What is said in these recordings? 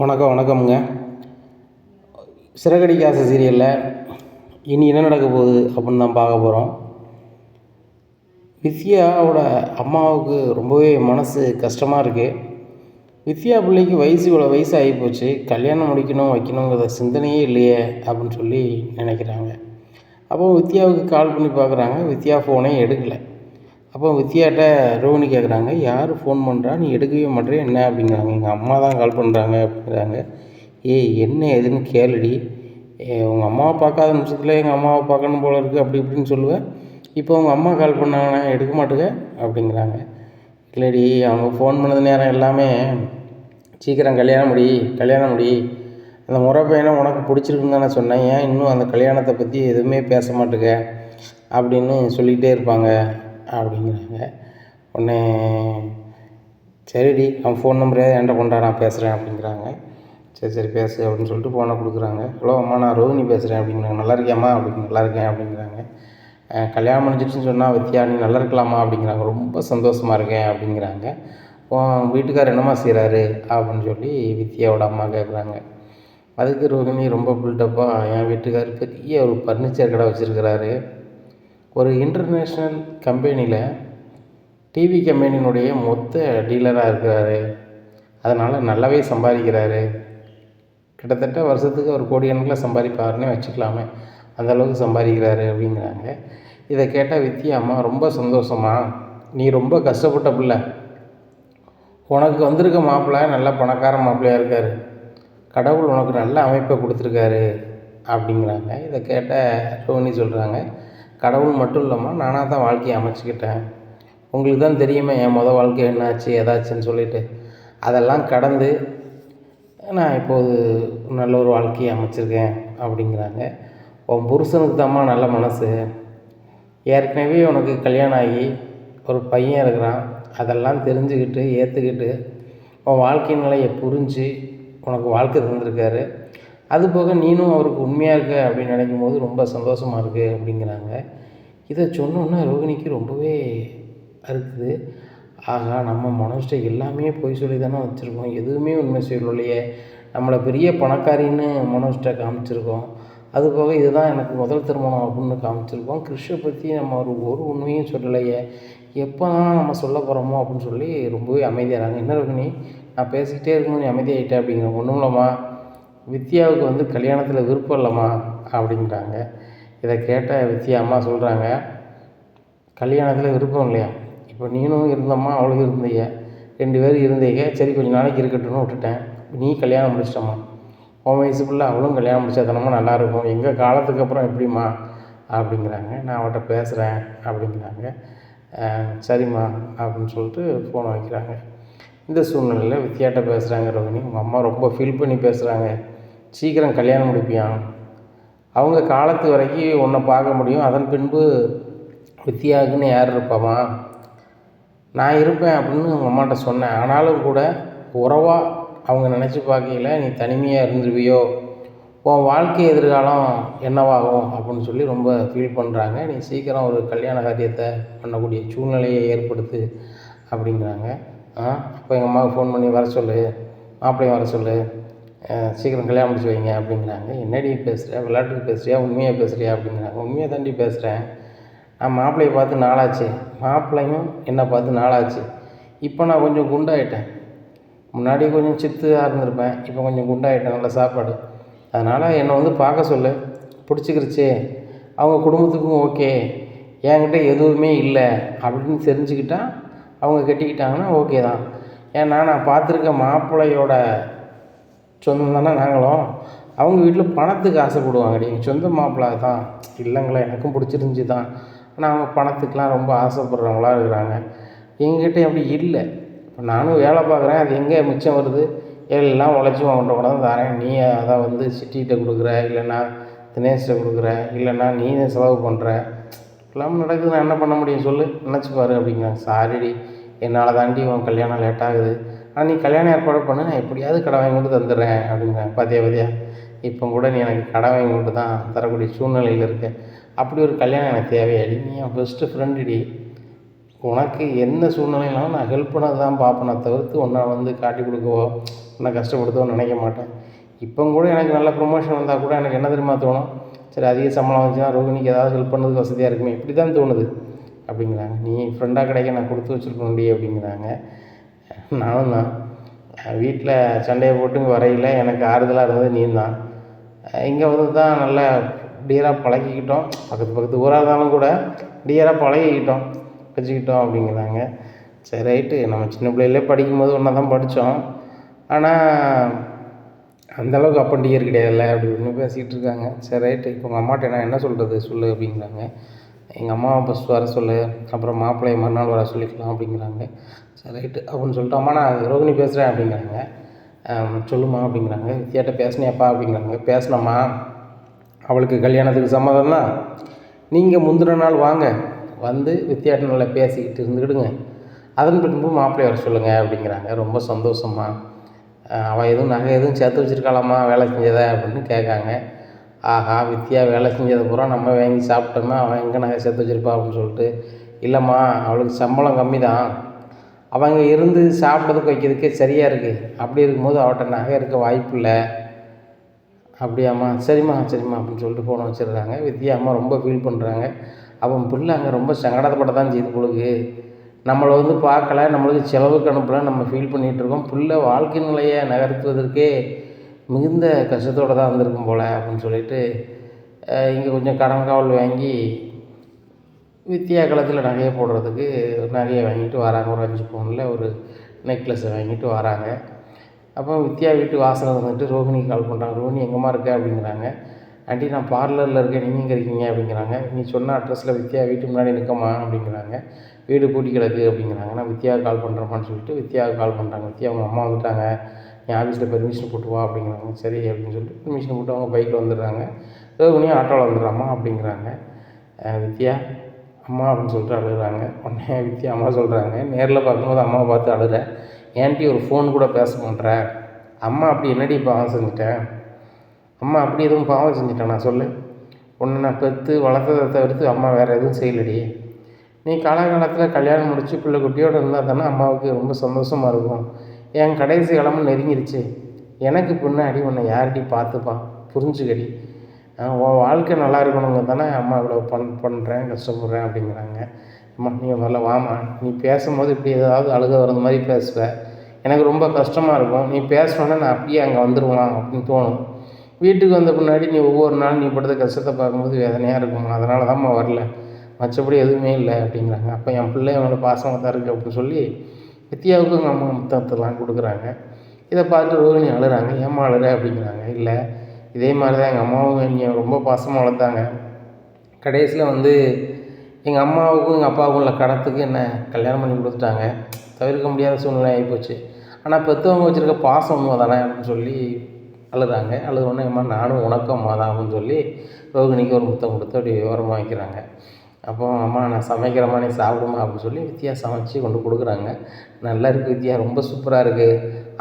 வணக்கமுங்க. சிறகடிக்க ஆசை சீரியலில் இனி என்ன நடக்க போகுது அப்படின்னு தான் பார்க்க போகிறோம். வித்யாவோட அம்மாவுக்கு ரொம்பவே மனசு கஷ்டமாக இருக்குது. வித்யா பிள்ளைக்கு இவ்வளோ வயசு ஆகிப்போச்சு, கல்யாணம் முடிக்கணும் வைக்கணுங்கிற சிந்தனையே இல்லையே அப்படின்னு சொல்லி நினைக்கிறாங்க. அப்போ வித்யாவுக்கு கால் பண்ணி பார்க்குறாங்க. வித்யா ஃபோனே எடுக்கலை. அப்போ வித்யாட்ட ரோஹிணி கேட்குறாங்க, யார் ஃபோன் பண்ணுறா, நீ எடுக்கவே மாட்டேறியா என்ன அப்படிங்கிறாங்க. எங்கள் அம்மா தான் கால் பண்ணுறாங்க அப்படிங்கிறாங்க. என்ன எதுன்னு கேளுடி, உங்கள் அம்மாவை பார்க்காத நிமிஷத்தில் எங்கள் அம்மாவை பார்க்கணும் போல இருக்குது அப்படி இப்படின்னு சொல்லுவேன். இப்போ உங்கள் அம்மா கால் பண்ணாங்கன்னா எடுக்க மாட்டேங்க அப்படிங்கிறாங்க. இல்லைடி, அவங்க ஃபோன் பண்ணது நேரம் எல்லாமே சீக்கிரம் கல்யாணம் முடி, அந்த முறை பையனை உனக்கு பிடிச்சிருக்குன்னு தானே சொன்னேன், ஏன் இன்னும் அந்த கல்யாணத்தை பற்றி எதுவுமே பேச மாட்டேங்க அப்படின்னு சொல்லிகிட்டே இருப்பாங்க அப்படிங்கிறாங்க. உடனே சரிடி, அவன் ஃபோன் நம்பரே என்கிட்ட கொண்டா, நான் பேசுகிறேன் அப்படிங்கிறாங்க. சரி பேசு அப்படின்னு சொல்லிட்டு ஃபோனை கொடுக்குறாங்க. ஹலோ அம்மா, நான் ரோஹிணி பேசுகிறேன் அப்படிங்கிறாங்க. நல்லா இருக்கியாம்மா நல்லா இருக்கேன் அப்படிங்கிறாங்க. கல்யாணம் முடிஞ்சிடுச்சுன்னு சொன்னால் வித்யா நீ நல்லா இருக்கலாமா அப்படிங்கிறாங்க. ரொம்ப சந்தோஷமாக இருக்கேன் அப்படிங்கிறாங்க. உன் வீட்டுக்காரர் என்னம்மா செய்கிறாரு அப்படின்னு சொல்லி வித்யாவோட அம்மா கேட்குறாங்க. அதுக்கு ரோஹிணி ரொம்ப பில்டப்பாக, என் வீட்டுக்காரர் பெரிய ஒரு ஃபர்னிச்சர் கடை வச்சுருக்கிறாரு, ஒரு இன்டர்நேஷ்னல் கம்பெனியில் டிவி கம்பெனியினுடைய மொத்த டீலராக இருக்கிறாரு, அதனால் நல்லாவே சம்பாதிக்கிறாரு, கிட்டத்தட்ட வருஷத்துக்கு ஒரு கோடிக்கணக்கில் சம்பாதிப்பாருன்னே வச்சுக்கலாமே, அந்தளவுக்கு சம்பாதிக்கிறாரு அப்படிங்கிறாங்க. இதை கேட்டால் வித்யா அம்மா ரொம்ப சந்தோஷமா, நீ ரொம்ப கஷ்டப்பட்ட பிள்ளை, உனக்கு வந்திருக்க மாப்பிள்ளை நல்ல பணக்கார மாப்பிள்ளையாக இருக்கார், கடவுள் உனக்கு நல்ல அமைப்பை கொடுத்துருக்காரு அப்படிங்கிறாங்க. இதை கேட்ட ரோஹிணி சொல்கிறாங்க, கடவுள் மட்டும் இல்லாமல் நானாக தான் வாழ்க்கையை அமைச்சிக்கிட்டேன், உங்களுக்கு தான் தெரியுமே என் வாழ்க்கை என்னாச்சு ஏதாச்சுன்னு சொல்லிவிட்டு, அதெல்லாம் கடந்து நான் இப்போது நல்ல ஒரு வாழ்க்கையை அமைச்சிருக்கேன் அப்படிங்கிறாங்க. உன் புருஷனுக்கு தாம்மா நல்ல மனசு, ஏற்கனவே உனக்கு கல்யாணம் ஆகி ஒரு பையன் இருக்கிறான், அதெல்லாம் தெரிஞ்சுக்கிட்டு ஏற்றுக்கிட்டு உன் வாழ்க்கை நிலையை புரிஞ்சு உனக்கு வாழ்க்கை தந்திருக்காரு, அதுபோக நீனும் அவருக்கு உண்மையாக இருக்க அப்படின்னு நினைக்கும் போது ரொம்ப சந்தோஷமாக இருக்குது அப்படிங்கிறாங்க. இதை சொன்னோன்னா ரோஹிணிக்கு ரொம்பவே இருக்குது. ஆகா, நம்ம மனோஜ்கிட்ட எல்லாமே பொய் சொல்லி தானே வச்சுருக்கோம், எதுவுமே உண்மை சொல்லலையே, நம்மளை பெரிய பணக்காரின்னு மனோஜ்கிட்ட காமிச்சிருக்கோம், அதுபோக இதுதான் எனக்கு முதல் திருமணம் அப்படின்னு காமிச்சிருக்கோம், கிறிஷை பற்றி நம்ம ஒரு உண்மையும் சொல்லலையே, எப்போ தான் நம்ம சொல்ல போகிறோமோ அப்படின்னு சொல்லி ரொம்பவே அமைதியாகிறாங்க. என்ன ரோஹிணி, நான் பேசிக்கிட்டே இருக்கணும் நீ அமைதியாகிட்டேன் அப்படிங்கிறாங்க. ஒன்றும் இல்லைம்மா, வித்யாவுக்கு கல்யாணத்தில் விருப்பம் இல்லைம்மா அப்படிங்கிறாங்க. இதை கேட்ட வித்யா அம்மா சொல்கிறாங்க, கல்யாணத்தில் விருப்பம் இல்லையா, இப்போ நீனும் இருந்தம்மா அவளுக்கு இருந்தீங்க, 2 பேரும் இருந்தீங்க, சரி கொஞ்சம் நாளைக்கு இருக்கட்டும்னு விட்டுட்டேன், நீ கல்யாணம் முடிச்சிட்டம்மா, உன் வயசுக்குள்ளே அவளும் கல்யாணம் முடிச்சா தானம்மா நல்லாயிருக்கும், எங்கள் காலத்துக்கு அப்புறம் எப்படிம்மா அப்படிங்கிறாங்க. நான் அவட்ட பேசுகிறேன் அப்படிங்கிறாங்க. சரிம்மா அப்படின்னு சொல்லிட்டு ஃபோனை வைக்கிறாங்க. இந்த சூழ்நிலையில் வித்யாட்ட பேசுகிறாங்க ரோஹிணி. உங்கள் அம்மா ரொம்ப ஃபீல் பண்ணி பேசுகிறாங்க, சீக்கிரம் கல்யாணம் முடிப்பியான், அவங்க காலத்து வரைக்கும் உன்னை பார்க்க முடியும், அதன் பின்பு வித்யாவுக்குன்னு யார் இருப்பாம்மா, நான் இருப்பேன் அப்படின்னு உங்கள் அம்மாட்ட சொன்னேன், ஆனாலும் கூட உறவாக அவங்க நினச்சி பார்க்கையில் நீ தனிமையாக இருந்துருவியோ, உன் வாழ்க்கை எதிர்காலம் என்னவாகும் அப்படின்னு சொல்லி ரொம்ப ஃபீல் பண்ணுறாங்க, நீ சீக்கிரம் ஒரு கல்யாண காரியத்தை பண்ணக்கூடிய சூழ்நிலையை ஏற்படுத்து அப்படிங்கிறாங்க. அப்போ எங்கள் அம்மாவுக்கு ஃபோன் பண்ணி வர சொல்லு, மாப்பிள்ளையும் வர சொல்லு, சீக்கிரம் கல்யாணம் முடிச்சு வைங்க அப்படிங்கிறாங்க. என்னடி பேசுகிறியா, விளையாட்டுக்கு பேசுகிறியா, உண்மையாக பேசுகிறியா அப்படிங்கிறாங்க. உண்மையாக தாண்டி பேசுகிறேன், நான் மாப்பிள்ளையை பார்த்து நாளாச்சு, மாப்பிள்ளையும் என்னை பார்த்து நாளாச்சு, இப்போ நான் கொஞ்சம் குண்டாயிட்டேன், முன்னாடி கொஞ்சம் சித்தாக இருந்திருப்பேன், இப்போ கொஞ்சம் குண்டாயிட்டேன், நல்ல சாப்பாடு, அதனால் என்னை பார்க்க சொல்லு, பிடிச்சிக்கிருச்சு, அவங்க குடும்பத்துக்கும் ஓகே, என்கிட்ட எதுவுமே இல்லை அப்படின்னு தெரிஞ்சுக்கிட்டா அவங்க கட்டிக்கிட்டாங்கன்னா ஓகே தான், ஏன்னா நான் பார்த்துருக்க மாப்பிள்ளையோட சொந்தம் தானே நாங்களும், அவங்க வீட்டில் பணத்துக்கு ஆசைப்படுவாங்க, நீங்கள் சொந்த மாப்பிள்ளை தான் இல்லைங்களா, எனக்கும் பிடிச்சிருந்துச்சி தான், ஆனால் அவங்க பணத்துக்கெலாம் ரொம்ப ஆசைப்படுறவங்களா இருக்கிறாங்க, எங்ககிட்ட அப்படி இல்லை, இப்போ நானும் வேலை பார்க்குறேன், அது எங்கே மிச்சம் வருது, எல்லாம் உழைச்சி அவங்கள்ட்ட கூட தான் தரேன், நீ அதை சிட்டிகிட்ட கொடுக்குற, இல்லைன்னா தினேஷ்கிட்ட கொடுக்குற, இல்லைன்னா நீ செலவு பண்ணுற, எல்லாம் நடக்குது, நான் என்ன பண்ண முடியும் சொல்லு, நினச்சிப்பாரு அப்படிங்கிறாங்க. சாரிடி, என்னால் தாண்டி உன் கல்யாணம் லேட் ஆகுது, ஆனால் நீ கல்யாணம் ஏற்பாடு பண்ணு, நான் எப்படியாவது கடை வாங்கி கொண்டு தந்துடுறேன் அப்படிங்கிறாங்க. பார்த்தியா இப்போ கூட நீ எனக்கு கடை வாங்கி கொண்டு தான் தரக்கூடிய சூழ்நிலையில் இருக்க, அப்படி ஒரு கல்யாணம் எனக்கு தேவையாடி, நீ என் பெஸ்ட்டு ஃப்ரெண்டுடி, உனக்கு என்ன சூழ்நிலைனாலும் நான் ஹெல்ப் பண்ணது தான் பார்ப்பேனே தவிர்த்து உன்னை காட்டி கொடுக்கவோ உன்னை கஷ்டப்படுத்தணும்னு நினைக்க மாட்டேன். இப்போ கூட எனக்கு நல்ல ப்ரொமோஷன் வந்தால் கூட எனக்கு என்ன தெரியுமா தோணும், சரி அதிக சம்பளம் வந்துச்சுன்னா ரோகிணிக்கு ஏதாவது ஹெல்ப் பண்ணதுக்கு வசதியாக இருக்குமே, இப்படி தான் தோணுது அப்படிங்கிறாங்க. நீ ஃப்ரெண்டாக கிடைக்க நான் கொடுத்து வச்சுருக்கணும்டி அப்படிங்கிறாங்க. நானும் தான் வீட்டில் சண்டையை போட்டு இங்கே வரையில் எனக்கு ஆறுதலாக இருந்தது நீ தான். இங்கே வந்து தான் நல்லா டியராக பழகிக்கிட்டோம், பக்கத்து பக்கத்து ஊராக இருந்தாலும் கூட டியராக பழகிக்கிட்டோம், வச்சுக்கிட்டோம் அப்படிங்கிறாங்க. சரி ரைட்டு, நம்ம சின்ன பிள்ளையிலே படிக்கும்போது ஒன்றா தான் படித்தோம், ஆனால் அந்தளவுக்கு அப்போ டியர் கிடையாதுல்ல அப்படி ஒன்று பேசிக்கிட்டு இருக்காங்க. சரி ரைட்டு, இப்போ உங்கள் அம்மாட்ட நான் என்ன சொல்கிறது சொல்லு அப்படிங்கிறாங்க. எங்கள் அம்மாவை ஃபஸ்ட் வர சொல்லு, அப்புறம் மாப்பிள்ளையை மறுநாள் வர சொல்லிக்கலாம் அப்படிங்கிறாங்க. சரி ரைட்டு அப்படின்னு சொல்லிட்டு, அம்மா நான் ரோகிணி பேசுகிறேன் அப்படிங்கிறாங்க. சொல்லுமா அப்படிங்கிறாங்க. வித்தியாட்ட பேசினியாப்பா அப்படிங்கிறாங்க. பேசினம்மா, அவளுக்கு கல்யாணத்துக்கு சம்மதம் தான், நீங்கள் முந்தின நாள் வாங்க, வந்து வித்தியாட்ட நல்லா பேசிக்கிட்டு இருந்துக்கிடுங்க, அதன் பின்பு மாப்பிள்ளையை வர சொல்லுங்கள் அப்படிங்கிறாங்க. ரொம்ப சந்தோஷமா. அவள் எதுவும் நகை எதுவும் சேர்த்து வச்சுருக்காளாம்மா வேலை செஞ்சதை அப்படின்னு கேட்காங்க. ஆஹா, வித்தியா வேலை செஞ்சதை பூரா நம்ம வாங்கி சாப்பிட்டோம்னா அவன் எங்கே நகை சேர்த்து வச்சுருப்பா அப்படின்னு சொல்லிட்டு, இல்லைம்மா அவளுக்கு சம்பளம் கம்மி தான், அவங்க இருந்து சாப்பிட்றதுக்கு வைக்கிறதுக்கே சரியாக இருக்குது, அப்படி இருக்கும்போது அவட்ட நகை இருக்க வாய்ப்பு இல்லை. அப்படியாம்மா, சரிம்மா சரிம்மா அப்படின்னு சொல்லிட்டு ஃபோனை வச்சிடுறாங்க. வித்யா அம்மா ரொம்ப ஃபீல் பண்ணுறாங்க. அவன் பிள்ளை அங்கே ரொம்ப சங்கடப்பட தான் செய்து பொழுது, நம்மளை வந்து பார்க்கல, நம்மளுக்கு செலவுக்கு அனுப்பலை, நம்ம ஃபீல் பண்ணிகிட்ருக்கோம், பிள்ளை வாழ்க்கை நிலையை நகர்த்துவதற்கே மிகுந்த கஷ்டத்தோடு தான் வந்திருக்கும் போல் அப்படின்னு சொல்லிட்டு இங்கே கொஞ்சம் கடன் காவல் வாங்கி வித்தியா காலத்தில் நகையை போடுறதுக்கு நகையை வாங்கிட்டு வராங்க. ஒரு 5 பவுனில் ஒரு நெக்லஸை வாங்கிட்டு வராங்க. அப்போ வித்யா வீட்டு வாசலில் வந்துட்டு ரோஹிணிக்கு கால் பண்ணுறாங்க. ரோஹிணி எங்கேம்மா இருக்க அப்படிங்கிறாங்க. ஆண்டி நான் பார்லரில் இருக்கேன், நீங்கள் எங்கே இருக்கீங்க அப்படிங்கிறாங்க. நீ சொன்ன அட்ரஸில் வித்யா வீட்டு முன்னாடி நிற்கம்மா அப்படிங்கிறாங்க. வீடு பூட்டி கிடக்கு அப்படிங்கிறாங்க. நான் வித்யாவுக்கு கால் பண்ணுறேம்மான்னு சொல்லிட்டு வித்யாவுக்கு கால் பண்ணுறாங்க. வித்யா அவங்க அம்மா வந்துட்டாங்க, நீ ஆஃபீஸில் பெர்மிஷன் போட்டு வா அப்படிங்கிறாங்க. சரி அப்படின்னு சொல்லிட்டு பெர்மிஷன் போட்டு அவங்க பைக்கில் வந்துடுறாங்க. ரோஹிணியும் ஆட்டோவில் வந்துடுறாம்மா அப்படிங்கிறாங்க. வித்யா அம்மா அப்படின்னு சொல்லிட்டு அழுகுறாங்க. உடனே வித்யா அம்மா சொல்கிறாங்க, நேரில் பார்க்கும்போது அம்மாவை பார்த்து அழுற, ஏன்ட்டி ஒரு ஃபோன் கூட பேச மாட்டேற, அம்மா அப்படி என்னடி பாவம் செஞ்சுட்டேன், அம்மா அப்படி எதுவும் பாவம் செஞ்சுட்டேன் நான் சொல்லு, ஒன்று நான் பெற்று வளர்த்ததை தவிர்த்து அம்மா வேறு எதுவும் செய்யலடி, நீ காலகாலத்தில் கல்யாணம் முடித்து பிள்ளை குட்டியோடு இருந்தால் தானே அம்மாவுக்கு ரொம்ப சந்தோஷமாக இருக்கும், என் கடைசி கிழமை நெருங்கிருச்சு, எனக்கு பின்னாடி உன்னை யார்டி பார்த்துப்பா, புரிஞ்சுக்கடி, உன் வாழ்க்கை நல்லா இருக்கணுங்க தானே அம்மா இவ்வளோ பண்ணுறேன் கஷ்டப்படுறேன் அப்படிங்கிறாங்க. அம்மா நீ முதல்ல வாம்மா, நீ பேசும்போது இப்படி ஏதாவது அழுக வர்றது மாதிரி பேசுவேன், எனக்கு ரொம்ப கஷ்டமாக இருக்கும், நீ பேசணுன்னா நான் அப்படியே அங்கே வந்துடுவான் அப்படின்னு தோணும், வீட்டுக்கு வந்த பின்னாடி நீ ஒவ்வொரு நாளும் நீ படுத்த கஷ்டத்தை பார்க்கும்போது வேதனையாக இருக்குமா, அதனால தான்மா வரல, மற்றபடி எதுவுமே இல்லை அப்படிங்கிறாங்க. அப்போ என் பிள்ளை அவங்களோட பாசமாக தான் இருக்குது அப்படின்னு சொல்லி வித்யாவுக்கு எங்கள் அம்மா முத்தத்தெல்லாம் கொடுக்குறாங்க. இதை பார்த்துட்டு ரோஹிணி அழுகிறாங்க. ஏம்மா அழுற அப்படிங்கிறாங்க. இல்லை இதே மாதிரி தான் எங்கள் அம்மாவும் என்னை ரொம்ப பாசமாக வளர்த்தாங்க, கடைசியில் வந்து எங்கள் அம்மாவுக்கும் எங்கள் அப்பாவுக்கும் உள்ள கடத்துக்கு என்ன கல்யாணம் பண்ணி கொடுத்துட்டாங்க, தவிர்க்க முடியாத சூழ்நிலை ஆகிப்போச்சு, ஆனால் பெற்றவங்க வச்சுருக்க பாசம் உண்மை தானே அப்படின்னு சொல்லி அழுகிறாங்க. அழுதோடனே அம்மா நானும் உனக்கும் அம்மா தான் அப்படின்னு சொல்லி ரோகிணிக்கு ஒரு முத்தம் கொடுத்து அப்படி விவரமாக வைக்கிறாங்க. அப்போ அம்மா நான் சமைக்கிறம்மா நீ சாப்பிடுமா அப்படின்னு சொல்லி வித்யா சமைச்சு கொண்டு கொடுக்குறாங்க. நல்லா இருக்குது வித்யா, ரொம்ப சூப்பராக இருக்குது,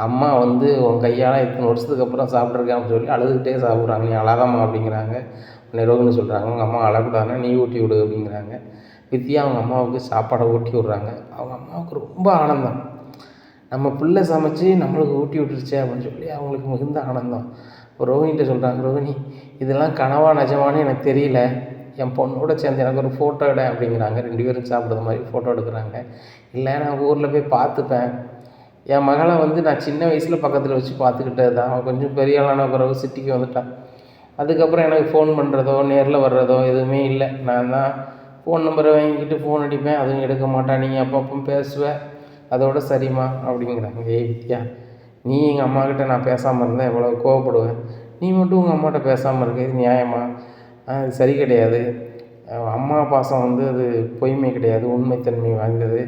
அம்மா வந்து உன் கையால் இத்தனை வருஷத்துக்கு அப்புறம் சாப்பிட்ருக்கேன் அப்படின்னு சொல்லி அழுதுகிட்டே சாப்பிட்றாங்க. நீ அழகாம்மா அப்படிங்கிறாங்க. உடனே ரோகிணி சொல்கிறாங்க, உங்கள் அம்மா அழக்கூடாதுன்னா நீ ஊட்டி விடு அப்படிங்கிறாங்க. வித்யா அவங்க அம்மாவுக்கு சாப்பாடை ஊட்டி விட்றாங்க. அவங்க அம்மாவுக்கு ரொம்ப ஆனந்தம், நம்ம பிள்ளை சமைச்சு நம்மளுக்கு ஊட்டி விட்டுருச்சே அப்படின்னு சொல்லி அவங்களுக்கு மிகுந்த ஆனந்தம். இப்போ ரோஹிணிகிட்ட சொல்கிறாங்க, ரோஹிணி இதெல்லாம் கனவா நிஜமானு எனக்கு தெரியல, என் பொண்ணோட சேர்ந்து எனக்கு ஒரு ஃபோட்டோ எடு அப்படிங்கிறாங்க. 2 பேரும் சாப்பிட்ற மாதிரி ஃபோட்டோ எடுக்கிறாங்க. இல்லை நான் ஊரில் போய் பார்த்துப்பேன், என் மகளை வந்து நான் சின்ன வயசில் பக்கத்தில் வச்சு பார்த்துக்கிட்டது தான், அவன் கொஞ்சம் பெரிய ஆளான பிறகு சிட்டிக்கு வந்துட்டான், அதுக்கப்புறம் எனக்கு ஃபோன் பண்ணுறதோ நேரில் வர்றதோ எதுவுமே இல்லை, நான் தான் ஃபோன் நம்பரை வாங்கிக்கிட்டு ஃபோன் அடிப்பேன், அதுவும் எடுக்க மாட்டான், நீங்கள் அப்பப்போ பேசுவேன், அதோட சரிம்மா அப்படிங்கிறாங்க. ஏய் வித்யா, நீ எங்கள் அம்மாக்கிட்ட நான் பேசாமல் இருந்தேன் எவ்வளோ கோவப்படுவேன், நீ மட்டும் உங்கள் அம்மாட்ட பேசாமல் இருக்க, இது நியாயமா, அது சரி கிடையாது, அம்மா பாசம் வந்து அது பொய்மை கிடையாது, உண்மைத்தன்மை வாய்ந்தது,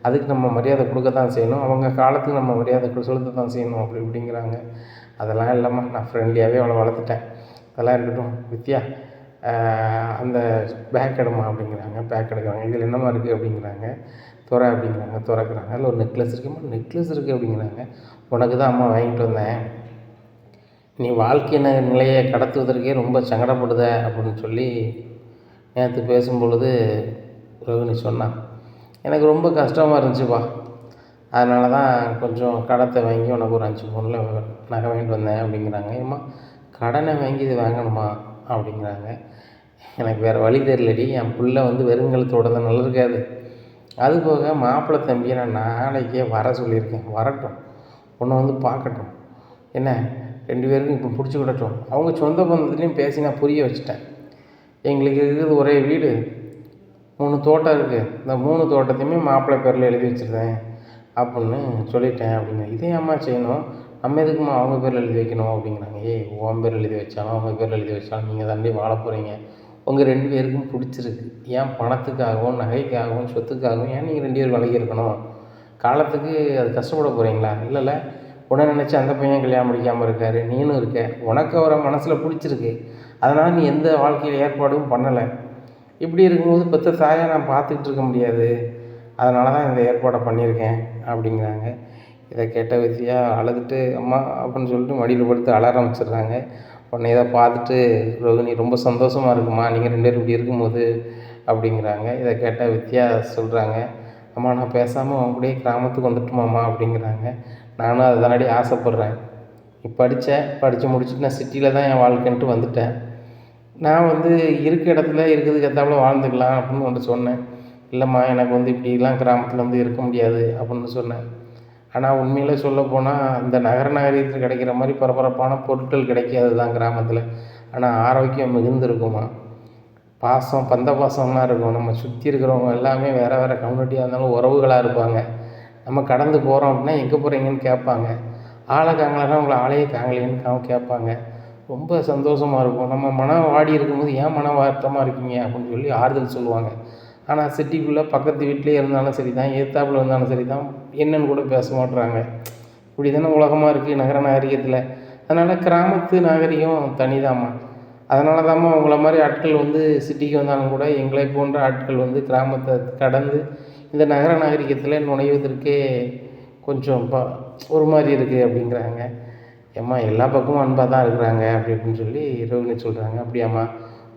அதுக்கு நம்ம மரியாதை கொடுக்க தான் செய்யணும், அவங்க காலத்துக்கு நம்ம மரியாதை செலுத்த தான் செய்யணும் அப்படி இப்படிங்கிறாங்க. அதெல்லாம் இல்லைம்மா, நான் ஃப்ரெண்ட்லியாகவே அவளை வளர்த்துட்டேன், அதெல்லாம் இருக்கட்டும் வித்யா, அந்த பேக் எடுமா அப்படிங்கிறாங்க. பேக் எடுக்கிறாங்க. இதில் என்னம்மா இருக்குது அப்படிங்கிறாங்க. துறை அப்படிங்கிறாங்க. துறக்கிறாங்க. அதில் ஒரு நெக்லஸ் இருக்குமா, நெக்லஸ் இருக்குது அப்படிங்கிறாங்க. உனக்கு தான் அம்மா வாங்கிட்டு வந்தேன், நீ வாழ்க்கை நிலையை கடத்துவதற்கே ரொம்ப சங்கடப்படுத அப்படின்னு சொல்லி நேற்று பேசும்பொழுது ரோகிணி சொன்னான். எனக்கு ரொம்ப கஷ்டமாக இருந்துச்சுப்பா, அதனால தான் கொஞ்சம் கடத்தை வாங்கி உனக்கு ஒரு 5 பவுனில் நகை வாங்கிட்டு வந்தேன் அப்படிங்கிறாங்க. ஏம்மா கடனை வாங்கி இது வாங்கணுமா அப்படிங்கிறாங்க. எனக்கு வேறு வழி தெரியலடி, என் புள்ள வந்து வெறுங்கலத்தோட தான் நல்லா இருக்காது. அதுபோக மாப்பிள்ளை தம்பியை நான் நாளைக்கே வர சொல்லியிருக்கேன், வரட்டும், உன்னை வந்து பார்க்கட்டும், என்ன 2 பேருக்கும் இப்போ பிடிச்சிக்கிடட்டும். அவங்க சொந்த பந்தத்துலேயும் பேசி நான் புரிய வச்சுட்டேன். எங்களுக்கு இருக்கிறது ஒரே வீடு, 3 தோட்டம் இருக்குது, இந்த 3 தோட்டத்தையுமே மாப்பிள்ளை பேரில் எழுதி வச்சுருந்தேன் அப்படின்னு சொல்லிட்டேன் அப்படிங்க. இதே அம்மா செய்யணும், நம்ம எதுக்குமா அவங்க பேரில் எழுதி வைக்கணும் அப்படிங்கிறாங்க. உன் பேர் எழுதி வச்சாலும் அவங்க பேரில் எழுதி வச்சாலும் நீங்கள் தாண்டி வாழ போகிறீங்க, உங்கள் 2 பேருக்கும் பிடிச்சிருக்கு. ஏன் பணத்துக்காகவும் நகைக்காகவும் சொத்துக்காகவும் ஏன் நீங்கள் 2 பேர் விலகி இருக்கணும்? காலத்துக்கு அது கஷ்டப்பட போகிறீங்களா? இல்லைல்ல, உன்னை நினச்சி அந்த பையன் கல்யாணம் முடிக்காமல் இருக்கார், நீனும் இருக்க, உனக்கு அவரை மனசில் பிடிச்சிருக்கு, அதனால் நீ எந்த வாழ்க்கையில் ஏற்பாடும் பண்ணலை. இப்படி இருக்கும்போது பெற்ற தாயாக நான் பார்த்துக்கிட்டு இருக்க முடியாது, அதனால தான் இந்த ஏற்பாடை பண்ணியிருக்கேன் அப்படிங்கிறாங்க. இதை கேட்ட வித்யா அழுதுட்டு அம்மா அப்படின்னு சொல்லிட்டு மடியில் படுத்து அழ ஆரம்பிச்சிடுறாங்க. உடனே இதை பார்த்துட்டு ரோகிணி ரொம்ப சந்தோஷமாக இருக்குமா நீங்கள் 2 பேரும் இப்படி இருக்கும்போது அப்படிங்கிறாங்க. இதை கேட்ட வித்யா சொல்கிறாங்க, அம்மா நான் பேசாமல் அவங்க கூடயே கிராமத்துக்கு வந்துட்டுமாம்மா அப்படிங்கிறாங்க. நானும் அதை தானடி ஆசைப்பட்றேன். நீ படித்து முடிச்சுட்டு நான் சிட்டியில் தான் என் வாழ்க்கைன்ட்டு வந்துட்டேன். நான் வந்து இருக்க இடத்துல இருக்கிறதுக்கு ஏற்றாப்புல வாழ்ந்துக்கலாம் அப்படின்னு ஒன்று சொன்னேன். இல்லைம்மா எனக்கு வந்து இப்படிலாம் கிராமத்தில் வந்து இருக்க முடியாது அப்படின்னு சொன்னேன். ஆனால் உண்மையிலே சொல்லப்போனால் இந்த நகரத்தில் கிடைக்கிற மாதிரி பரபரப்பான பொருட்கள் கிடைக்காது தான் கிராமத்தில். ஆனால் ஆரோக்கியம் மிகுந்திருக்குமா, பாசம் பந்த பாசம்லாம் இருக்கும். நம்ம சுற்றி இருக்கிறவங்க எல்லாமே வேறு வேறு கம்யூனிட்டியாக இருந்தாலும் உறவுகளாக இருப்பாங்க. நம்ம கடந்து போகிறோம் அப்படின்னா எங்கே போகிறீங்கன்னு கேட்பாங்க. ஆளை காங்கலைன்னா உங்களை ஆளையே காங்கலேன்னு கேட்பாங்க. ரொம்ப சந்தோஷமாக இருக்கும். நம்ம மனம் வாடி இருக்கும்போது ஏன் மன வருத்தமாக இருக்கீங்க அப்படின்னு சொல்லி ஆறுதல் சொல்லுவாங்க. ஆனால் சிட்டிக்குள்ளே பக்கத்து வீட்டிலே இருந்தாலும் சரி தான், எதிர்த்தாப்புல இருந்தாலும் சரி தான், என்னன்னு கூட பேச மாட்றாங்க. இப்படி தானே உலகமாக இருக்குது நகர நாகரிகத்தில். அதனால் கிராமத்து நாகரிகம் தனிதாம்மா. அதனால தாம்மா உங்களை மாதிரி ஆட்கள் வந்து சிட்டிக்கு வந்தாலும் கூட எங்களை போன்ற ஆட்கள் வந்து கிராமத்தை கடந்து இந்த நகர நாகரிகத்தில் நுழைவதற்கே கொஞ்சம் ஒரு மாதிரி இருக்குது அப்படிங்கிறாங்க. ஏம்மா எல்லா பக்கமும் அன்பாக தான் இருக்கிறாங்க அப்படி இப்படின்னு சொல்லி ரோகிணி சொல்கிறாங்க. அப்படியாம்மா